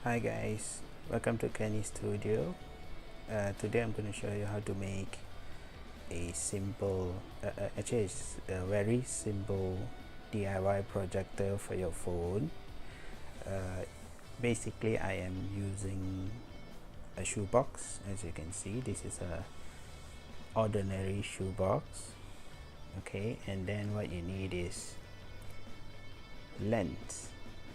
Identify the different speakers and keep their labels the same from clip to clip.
Speaker 1: Hi guys, welcome to Kenny Studio. Today I'm going to show you how to make a simple, actually it's a very simple DIY projector for your phone. Basically I am using a shoebox. As you can see, this is a ordinary shoebox. Okay, and then what you need is lens,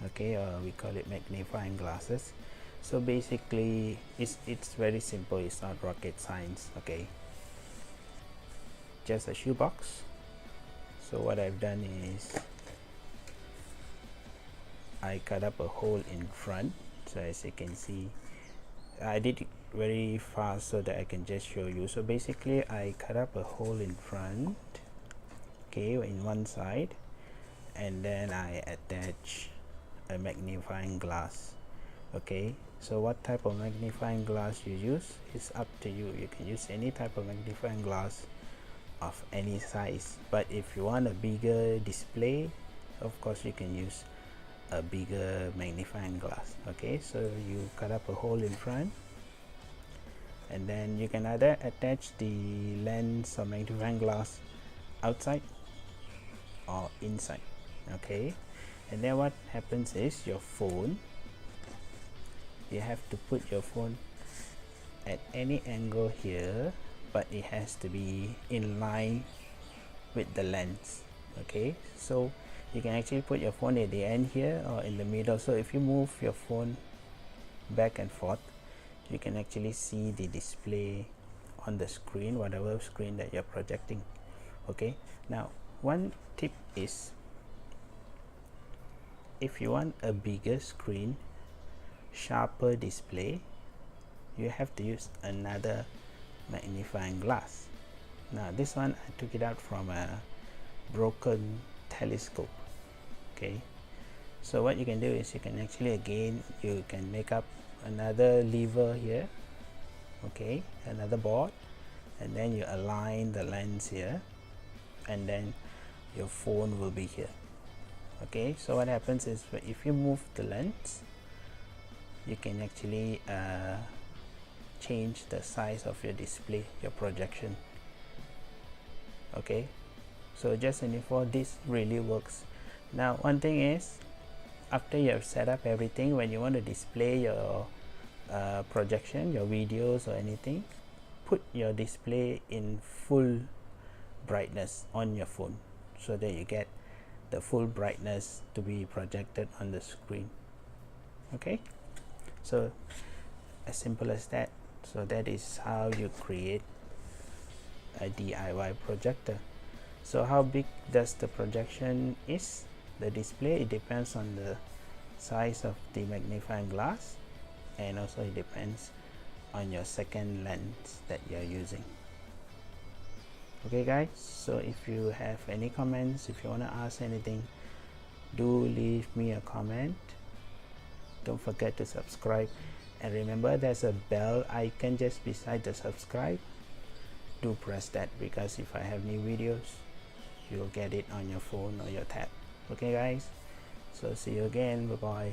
Speaker 1: okay, or we call it magnifying glasses. So basically it's very simple, it's not rocket science. Okay, just a shoebox. So what I've done is I cut up a hole in front. So as you can see, I did it very fast so that I can just show you. So basically I cut up a hole in front, okay, in one side, and then I attach a magnifying glass. Okay, so what type of magnifying glass you use is up to you. You can use any type of magnifying glass of any size, but if you want a bigger display, of course you can use a bigger magnifying glass. Okay, so you cut up a hole in front, and then you can either attach the lens or magnifying glass outside or inside. Okay, and then what happens is your phone, you have to put your phone at any angle here, but it has to be in line with the lens. Okay, so you can actually put your phone at the end here or in the middle. So if you move your phone back and forth, you can actually see the display on the screen, whatever screen that you're projecting. Okay, now one tip is, if you want a bigger screen, sharper display, you have to use another magnifying glass. Now this one I took it out from a broken telescope. Okay, so what you can do is you can actually, again, you can make up another lever here, okay, another board, and then you align the lens here, and then your phone will be here. Okay, so what happens is, if you move the lens, you can actually change the size of your display, your projection. Okay, so just in for this really works. Now one thing is, after you have set up everything, when you want to display your projection, your videos or anything, put your display in full brightness on your phone so that you get the full brightness to be projected on the screen. Okay, so as simple as that. So that is how you create a DIY projector. So how big does the projection is, the display, it depends on the size of the magnifying glass, and also it depends on your second lens that you're using. Okay guys, so if you have any comments, if you want to ask anything, do leave me a comment. Don't forget to subscribe, and remember there's a bell icon just beside the subscribe. Do press that, because if I have new videos, you'll get it on your phone or your tab. Okay guys, so see you again. Bye bye.